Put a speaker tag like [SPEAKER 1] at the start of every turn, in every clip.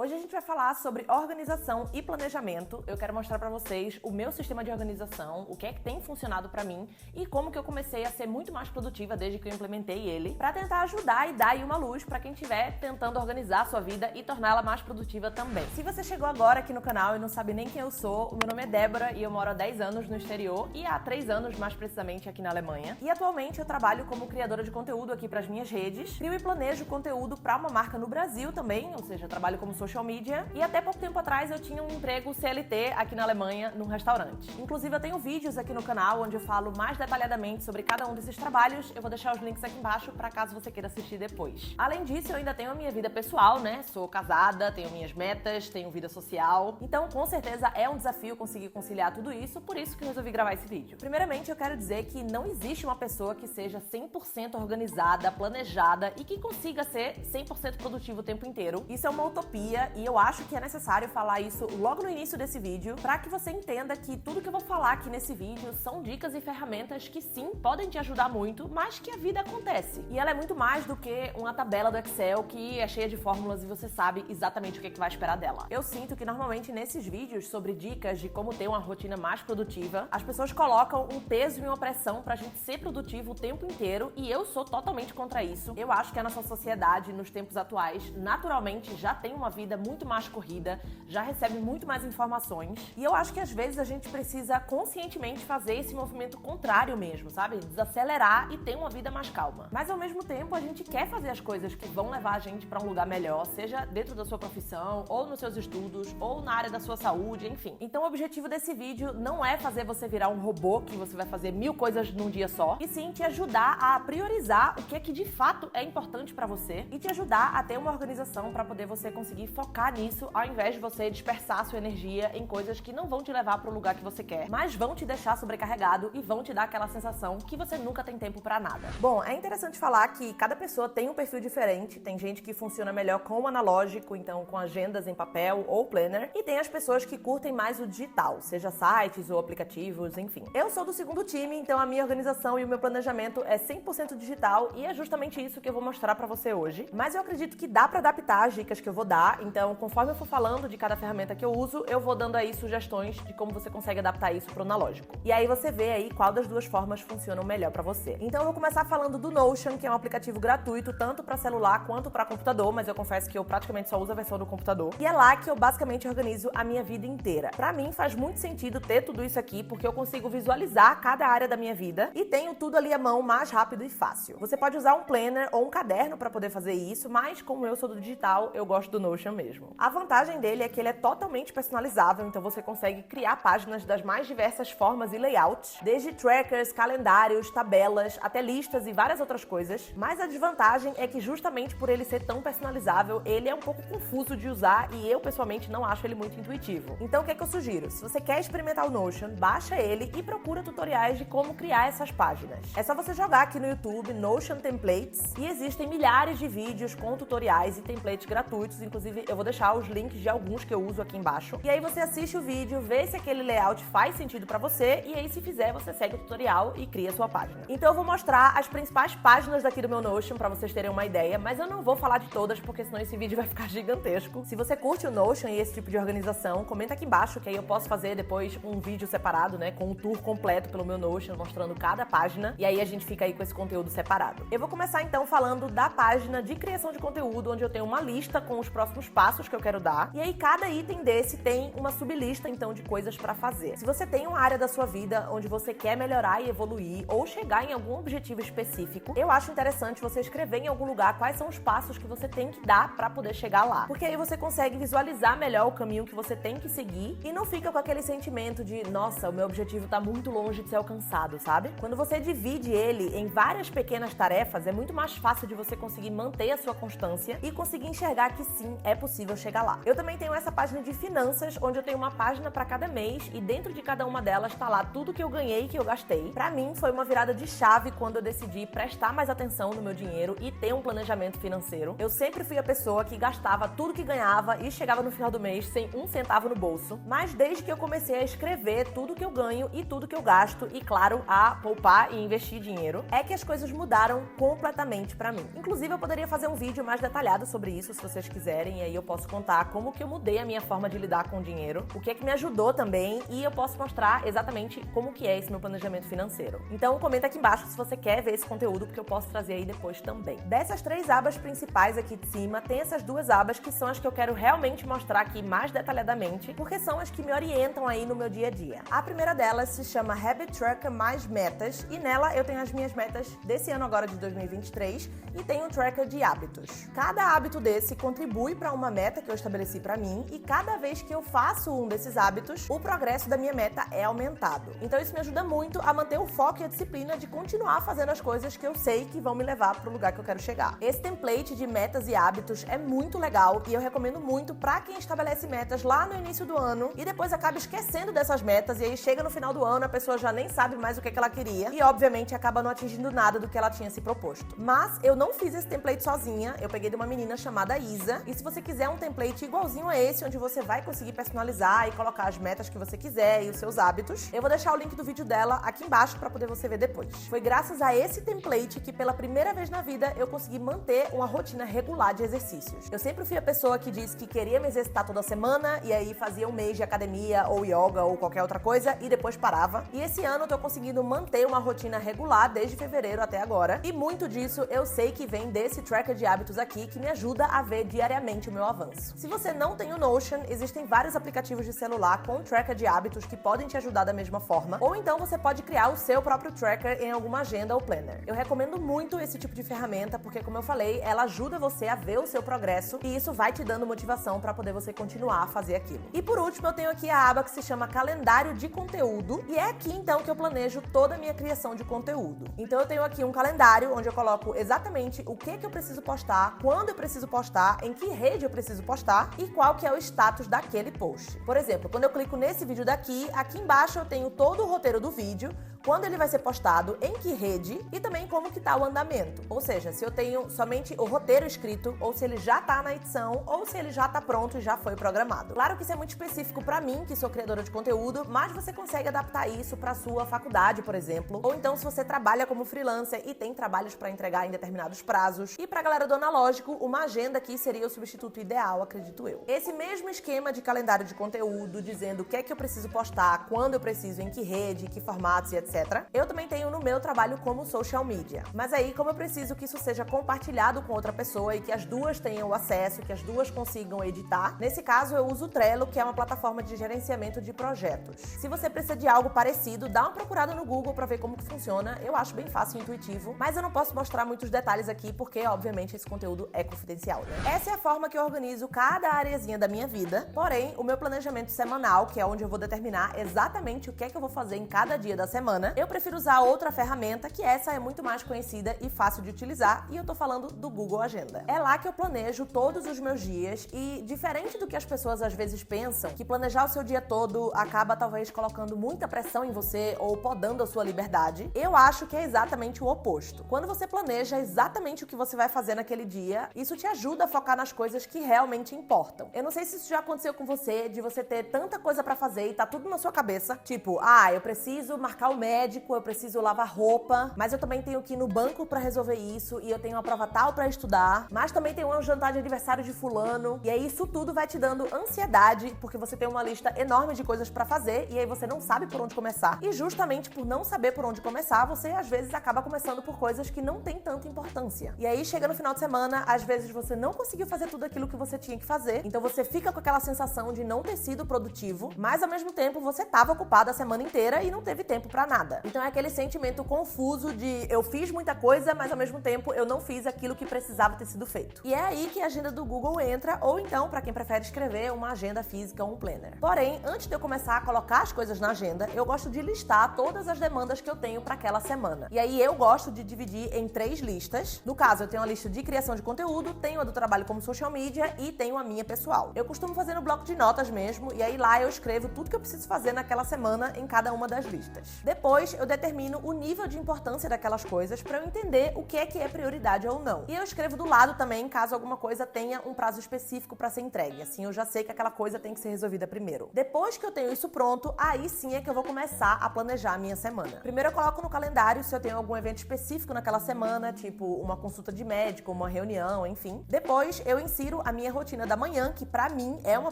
[SPEAKER 1] Hoje a gente vai falar sobre organização e planejamento. Eu quero mostrar pra vocês o meu sistema de organização, o que é que tem funcionado pra mim e como que eu comecei a ser muito mais produtiva desde que eu implementei ele, pra tentar ajudar e dar aí uma luz pra quem estiver tentando organizar a sua vida e torná-la mais produtiva também. Se você chegou agora aqui no canal e não sabe nem quem eu sou, o meu nome é Débora e eu moro há 10 anos no exterior e há 3 anos mais precisamente aqui na Alemanha. E atualmente eu trabalho como criadora de conteúdo aqui pras minhas redes, crio e planejo conteúdo pra uma marca no Brasil também, ou seja, eu trabalho como social media, e até pouco tempo atrás eu tinha um emprego CLT aqui na Alemanha, num restaurante. Inclusive eu tenho vídeos aqui no canal onde eu falo mais detalhadamente sobre cada um desses trabalhos, eu vou deixar os links aqui embaixo para caso você queira assistir depois. Além disso, eu ainda tenho a minha vida pessoal, né? Sou casada, tenho minhas metas, tenho vida social, então com certeza é um desafio conseguir conciliar tudo isso, por isso que eu resolvi gravar esse vídeo. Primeiramente, eu quero dizer que não existe uma pessoa que seja 100% organizada, planejada e que consiga ser 100% produtivo o tempo inteiro. Isso é uma utopia e eu acho que é necessário falar isso logo no início desse vídeo para que você entenda que tudo que eu vou falar aqui nesse vídeo são dicas e ferramentas que sim, podem te ajudar muito, mas que a vida acontece. E ela é muito mais do que uma tabela do Excel que é cheia de fórmulas e você sabe exatamente o que vai esperar dela. Eu sinto que normalmente nesses vídeos sobre dicas de como ter uma rotina mais produtiva, as pessoas colocam um peso e uma pressão pra gente ser produtivo o tempo inteiro e eu sou totalmente contra isso. Eu acho que a nossa sociedade, nos tempos atuais, naturalmente já tem uma vida muito mais corrida, já recebe muito mais informações e eu acho que às vezes a gente precisa conscientemente fazer esse movimento contrário mesmo, sabe? Desacelerar e ter uma vida mais calma. Mas ao mesmo tempo a gente quer fazer as coisas que vão levar a gente pra um lugar melhor, seja dentro da sua profissão, ou nos seus estudos, ou na área da sua saúde, enfim. Então o objetivo desse vídeo não é fazer você virar um robô que você vai fazer 1000 coisas num dia só, e sim te ajudar a priorizar o que é que de fato é importante pra você e te ajudar a ter uma organização pra poder você conseguir focar nisso, ao invés de você dispersar a sua energia em coisas que não vão te levar pro lugar que você quer, mas vão te deixar sobrecarregado e vão te dar aquela sensação que você nunca tem tempo pra nada. Bom, é interessante falar que cada pessoa tem um perfil diferente, tem gente que funciona melhor com o analógico, então com agendas em papel ou planner, e tem as pessoas que curtem mais o digital, seja sites ou aplicativos, enfim. Eu sou do segundo time, então a minha organização e o meu planejamento é 100% digital e é justamente isso que eu vou mostrar pra você hoje. Mas eu acredito que dá pra adaptar as dicas que eu vou dar, então conforme eu for falando de cada ferramenta que eu uso, eu vou dando aí sugestões de como você consegue adaptar isso pro analógico. E aí você vê aí qual das duas formas funcionam melhor pra você. Então eu vou começar falando do Notion, que é um aplicativo gratuito tanto pra celular quanto pra computador, mas eu confesso que eu praticamente só uso a versão do computador. E é lá que eu basicamente organizo a minha vida inteira. Pra mim faz muito sentido ter tudo isso aqui, porque eu consigo visualizar cada área da minha vida e tenho tudo ali à mão mais rápido e fácil. Você pode usar um planner ou um caderno pra poder fazer isso, mas como eu sou do digital, eu gosto do Notion mesmo. A vantagem dele é que ele é totalmente personalizável, então você consegue criar páginas das mais diversas formas e layouts, desde trackers, calendários, tabelas, até listas e várias outras coisas. Mas a desvantagem é que justamente por ele ser tão personalizável, ele é um pouco confuso de usar e eu pessoalmente não acho ele muito intuitivo. Então o que é que eu sugiro? Se você quer experimentar o Notion, baixa ele e procura tutoriais de como criar essas páginas. É só você jogar aqui no YouTube Notion Templates e existem milhares de vídeos com tutoriais e templates gratuitos, inclusive eu vou deixar os links de alguns que eu uso aqui embaixo. E aí você assiste o vídeo, vê se aquele layout faz sentido pra você e aí se fizer, você segue o tutorial e cria a sua página. Então eu vou mostrar as principais páginas daqui do meu Notion pra vocês terem uma ideia, mas eu não vou falar de todas porque senão esse vídeo vai ficar gigantesco. Se você curte o Notion e esse tipo de organização, comenta aqui embaixo que aí eu posso fazer depois um vídeo separado, né, com um tour completo pelo meu Notion, mostrando cada página, e aí a gente fica aí com esse conteúdo separado. Eu vou começar então falando da página de criação de conteúdo, onde eu tenho uma lista com os próximos passos que eu quero dar, e aí cada item desse tem uma sublista então de coisas pra fazer. Se você tem uma área da sua vida onde você quer melhorar e evoluir, ou chegar em algum objetivo específico, eu acho interessante você escrever em algum lugar quais são os passos que você tem que dar pra poder chegar lá. Porque aí você consegue visualizar melhor o caminho que você tem que seguir e não fica com aquele sentimento de, nossa, o meu objetivo tá muito longe de ser alcançado, sabe? Quando você divide ele em várias pequenas tarefas, é muito mais fácil de você conseguir manter a sua constância e conseguir enxergar que sim, é possível chegar lá. Eu também tenho essa página de finanças, onde eu tenho uma página pra cada mês e dentro de cada uma delas tá lá tudo que eu ganhei e que eu gastei. Pra mim, foi uma virada de chave quando eu decidi prestar mais atenção no meu dinheiro e ter um planejamento financeiro. Eu sempre fui a pessoa que gastava tudo que ganhava e chegava no final do mês sem um centavo no bolso. Mas desde que eu comecei a escrever tudo que eu ganho e tudo que eu gasto e, claro, a poupar e investir dinheiro, é que as coisas mudaram completamente pra mim. Inclusive, eu poderia fazer um vídeo mais detalhado sobre isso, se vocês quiserem, e aí eu posso contar como que eu mudei a minha forma de lidar com o dinheiro, o que é que me ajudou também, e eu posso mostrar exatamente como que é esse meu planejamento financeiro. Então comenta aqui embaixo se você quer ver esse conteúdo, porque eu posso trazer aí depois também. Dessas 3 abas principais aqui de cima, tem essas 2 abas que são as que eu quero realmente mostrar aqui mais detalhadamente, porque são as que me orientam aí no meu dia a dia. A primeira delas se chama Habit Tracker mais metas, e nela eu tenho as minhas metas desse ano agora de 2023 e tenho um tracker de hábitos. Cada hábito desse contribui para uma meta que eu estabeleci para mim, e cada vez que eu faço um desses hábitos, o progresso da minha meta é aumentado. Então isso me ajuda muito a manter o foco e a disciplina de continuar fazendo as coisas que eu sei que vão me levar para o lugar que eu quero chegar. Esse template de metas e hábitos é muito legal e eu recomendo muito para quem estabelece metas lá no início do ano e depois acaba esquecendo dessas metas, e aí chega no final do ano, a pessoa já nem sabe mais o que ela queria e obviamente acaba não atingindo nada do que ela tinha se proposto. Mas eu não fiz esse template sozinha, eu peguei de uma menina chamada Isa, e se você quiser um template igualzinho a esse, onde você vai conseguir personalizar e colocar as metas que você quiser e os seus hábitos, eu vou deixar o link do vídeo dela aqui embaixo para poder você ver depois. Foi graças a esse template que pela primeira vez na vida eu consegui manter uma rotina regular de exercícios. Eu sempre fui a pessoa que disse que queria me exercitar toda semana e aí fazia um mês de academia ou yoga ou qualquer outra coisa e depois parava. E esse ano eu tô conseguindo manter uma rotina regular desde fevereiro até agora, e muito disso eu sei que vem desse tracker de hábitos aqui que me ajuda a ver diariamente o meu avanço. Se você não tem o Notion, existem vários aplicativos de celular com tracker de hábitos que podem te ajudar da mesma forma, ou então você pode criar o seu próprio tracker em alguma agenda ou planner. Eu recomendo muito esse tipo de ferramenta porque, como eu falei, ela ajuda você a ver o seu progresso e isso vai te dando motivação para poder você continuar a fazer aquilo. E por último, eu tenho aqui a aba que se chama Calendário de Conteúdo, e é aqui então que eu planejo toda a minha criação de conteúdo. Então eu tenho aqui um calendário onde eu coloco exatamente o que eu preciso postar, quando eu preciso postar, em que rede eu preciso postar e qual que é o status daquele post. Por exemplo, quando eu clico nesse vídeo daqui, aqui embaixo eu tenho todo o roteiro do vídeo, quando ele vai ser postado, em que rede e também como que tá o andamento. Ou seja, se eu tenho somente o roteiro escrito, ou se ele já tá na edição, ou se ele já tá pronto e já foi programado. Claro que isso é muito específico pra mim, que sou criadora de conteúdo, mas você consegue adaptar isso pra sua faculdade, por exemplo, ou então se você trabalha como freelancer e tem trabalhos pra entregar em determinados prazos. E pra galera do analógico, uma agenda aqui seria o substituto ideal, acredito eu. Esse mesmo esquema de calendário de conteúdo, dizendo o que é que eu preciso postar, quando eu preciso, em que rede, que formatos e etc. Eu também tenho no meu trabalho como social media. Mas aí, como eu preciso que isso seja compartilhado com outra pessoa e que as duas tenham acesso, que as duas consigam editar, nesse caso eu uso o Trello, que é uma plataforma de gerenciamento de projetos. Se você precisa de algo parecido, dá uma procurada no Google para ver como que funciona. Eu acho bem fácil e intuitivo, mas eu não posso mostrar muitos detalhes aqui porque, obviamente, esse conteúdo é confidencial, né? Essa é a forma que eu organizo cada areazinha da minha vida. Porém, o meu planejamento semanal, que é onde eu vou determinar exatamente o que é que eu vou fazer em cada dia da semana, eu prefiro usar outra ferramenta, que essa é muito mais conhecida e fácil de utilizar, e eu tô falando do Google Agenda. É lá que eu planejo todos os meus dias e, diferente do que as pessoas às vezes pensam, que planejar o seu dia todo acaba talvez colocando muita pressão em você ou podando a sua liberdade, eu acho que é exatamente o oposto. Quando você planeja exatamente o que você vai fazer naquele dia, isso te ajuda a focar nas coisas que realmente importam. Eu não sei se isso já aconteceu com você, de você ter tanta coisa pra fazer e tá tudo na sua cabeça, tipo, eu preciso marcar o médico, eu preciso lavar roupa, mas eu também tenho que ir no banco pra resolver isso, e eu tenho uma prova tal pra estudar, mas também tem um jantar de aniversário de fulano, e aí isso tudo vai te dando ansiedade, porque você tem uma lista enorme de coisas pra fazer, e aí você não sabe por onde começar, e justamente por não saber por onde começar, você às vezes acaba começando por coisas que não tem tanta importância. E aí chega no final de semana, às vezes você não conseguiu fazer tudo aquilo que você tinha que fazer, então você fica com aquela sensação de não ter sido produtivo, mas ao mesmo tempo você estava ocupado a semana inteira e não teve tempo pra nada. Então é aquele sentimento confuso de eu fiz muita coisa, mas ao mesmo tempo eu não fiz aquilo que precisava ter sido feito. E é aí que a agenda do Google entra, ou então, pra quem prefere escrever, uma agenda física ou um planner. Porém, antes de eu começar a colocar as coisas na agenda, eu gosto de listar todas as demandas que eu tenho pra aquela semana. E aí eu gosto de dividir em 3 listas. No caso, eu tenho a lista de criação de conteúdo, tenho a do trabalho como social media e tenho a minha pessoal. Eu costumo fazer no bloco de notas mesmo, e aí lá eu escrevo tudo que eu preciso fazer naquela semana em cada uma das listas. Depois Depois, eu determino o nível de importância daquelas coisas para eu entender o que é prioridade ou não. E eu escrevo do lado também, caso alguma coisa tenha um prazo específico para ser entregue. Assim, eu já sei que aquela coisa tem que ser resolvida primeiro. Depois que eu tenho isso pronto, aí sim é que eu vou começar a planejar a minha semana. Primeiro eu coloco no calendário se eu tenho algum evento específico naquela semana, tipo uma consulta de médico, uma reunião, enfim. Depois eu insiro a minha rotina da manhã, que pra mim é uma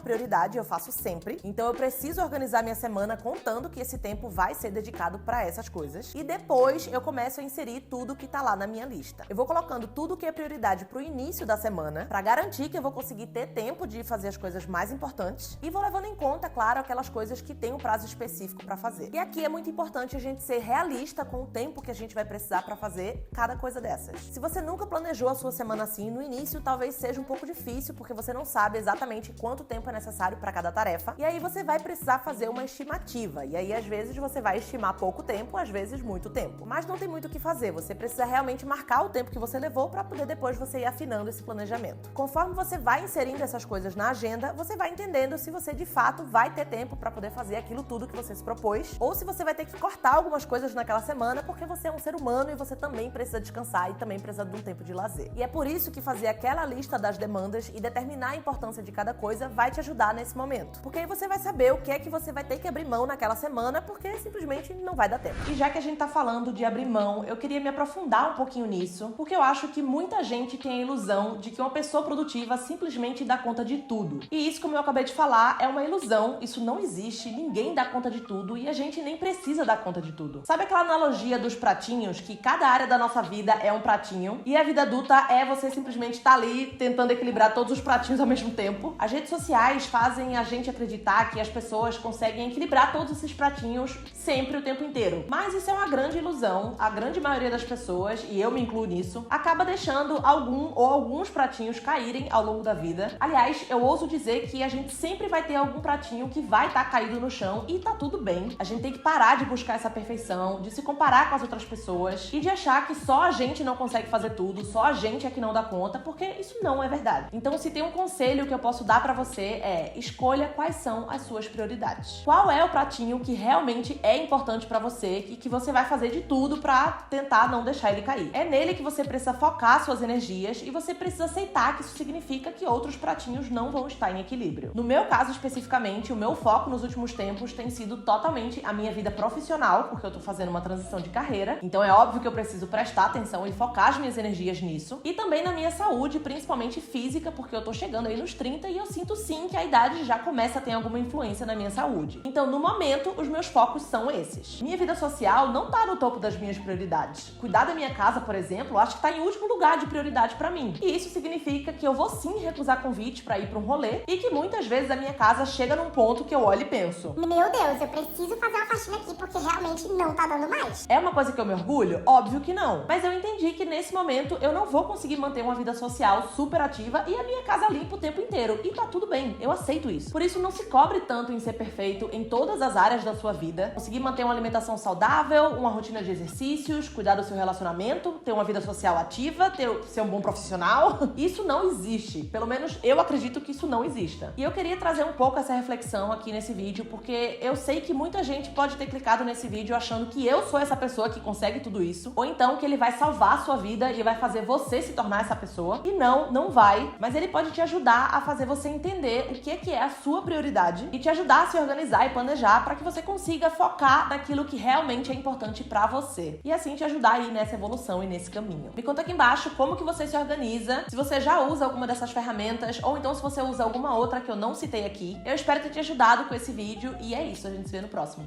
[SPEAKER 1] prioridade, eu faço sempre. Então eu preciso organizar minha semana contando que esse tempo vai ser dedicado pra essas coisas. E depois eu começo a inserir tudo que tá lá na minha lista. Eu vou colocando tudo que é prioridade pro início da semana, pra garantir que eu vou conseguir ter tempo de fazer as coisas mais importantes e vou levando em conta, claro, aquelas coisas que tem um prazo específico pra fazer. E aqui é muito importante a gente ser realista com o tempo que a gente vai precisar pra fazer cada coisa dessas. Se você nunca planejou a sua semana assim, no início talvez seja um pouco difícil, porque você não sabe exatamente quanto tempo é necessário pra cada tarefa, e aí você vai precisar fazer uma estimativa, e aí às vezes você vai estimar pouco tempo, às vezes muito tempo. Mas não tem muito o que fazer, você precisa realmente marcar o tempo que você levou pra poder depois você ir afinando esse planejamento. Conforme você vai inserindo essas coisas na agenda, você vai entendendo se você de fato vai ter tempo pra poder fazer aquilo tudo que você se propôs, ou se você vai ter que cortar algumas coisas naquela semana, porque você é um ser humano e você também precisa descansar e também precisa de um tempo de lazer. E é por isso que fazer aquela lista das demandas e determinar a importância de cada coisa vai te ajudar nesse momento. Porque aí você vai saber o que é que você vai ter que abrir mão naquela semana, porque simplesmente não vai dar tempo. E já que a gente tá falando de abrir mão, eu queria me aprofundar um pouquinho nisso, porque eu acho que muita gente tem a ilusão de que uma pessoa produtiva simplesmente dá conta de tudo. E isso, como eu acabei de falar, é uma ilusão, isso não existe, ninguém dá conta de tudo e a gente nem precisa dar conta de tudo. Sabe aquela analogia dos pratinhos, que cada área da nossa vida é um pratinho e a vida adulta é você simplesmente estar ali tentando equilibrar todos os pratinhos ao mesmo tempo? As redes sociais fazem a gente acreditar que as pessoas conseguem equilibrar todos esses pratinhos sempre o tempo inteiro. Mas isso é uma grande ilusão. A grande maioria das pessoas, e eu me incluo nisso, acaba deixando algum ou alguns pratinhos caírem ao longo da vida. Aliás, eu ouso dizer que a gente sempre vai ter algum pratinho que vai estar caído no chão e tá tudo bem. A gente tem que parar de buscar essa perfeição, de se comparar com as outras pessoas e de achar que só a gente não consegue fazer tudo, só a gente é que não dá conta, porque isso não é verdade. Então, se tem um conselho que eu posso dar pra você é: escolha quais são as suas prioridades. Qual é o pratinho que realmente é importante pra você e que você vai fazer de tudo pra tentar não deixar ele cair? É nele que você precisa focar suas energias e você precisa aceitar que isso significa que outros pratinhos não vão estar em equilíbrio. No meu caso especificamente, o meu foco nos últimos tempos tem sido totalmente a minha vida profissional, porque eu tô fazendo uma transição de carreira, então é óbvio que eu preciso prestar atenção e focar as minhas energias nisso, e também na minha saúde, principalmente física, porque eu tô chegando aí nos 30 e eu sinto sim que a idade já começa a ter alguma influência na minha saúde. Então, no momento, os meus focos são esses. Minha vida social não tá no topo das minhas prioridades. Cuidar da minha casa, por exemplo, acho que tá em último lugar de prioridade pra mim. E isso significa que eu vou sim recusar convite pra ir pra um rolê e que muitas vezes a minha casa chega num ponto que eu olho e penso:
[SPEAKER 2] meu Deus, eu preciso fazer uma faxina aqui porque realmente não tá dando mais.
[SPEAKER 1] É uma coisa que eu me orgulho? Óbvio que não. Mas eu entendi que nesse momento eu não vou conseguir manter uma vida social super ativa e a minha casa limpa o tempo inteiro. E tá tudo bem, eu aceito isso. Por isso, não se cobre tanto em ser perfeito em todas as áreas da sua vida. Conseguir manter uma alimentação saudável, uma rotina de exercícios, cuidar do seu relacionamento, ter uma vida social ativa, ser um bom profissional. Isso não existe. Pelo menos eu acredito que isso não exista. E eu queria trazer um pouco essa reflexão aqui nesse vídeo, porque eu sei que muita gente pode ter clicado nesse vídeo achando que eu sou essa pessoa que consegue tudo isso, ou então que ele vai salvar a sua vida e vai fazer você se tornar essa pessoa. E não vai. Mas ele pode te ajudar a fazer você entender o que é a sua prioridade e te ajudar a se organizar e planejar para que você consiga focar naquilo que realmente é importante pra você. E assim te ajudar aí nessa evolução e nesse caminho. Me conta aqui embaixo como que você se organiza, se você já usa alguma dessas ferramentas, ou então se você usa alguma outra que eu não citei aqui. Eu espero ter te ajudado com esse vídeo e é isso, a gente se vê no próximo.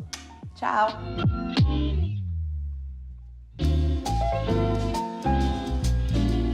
[SPEAKER 1] Tchau!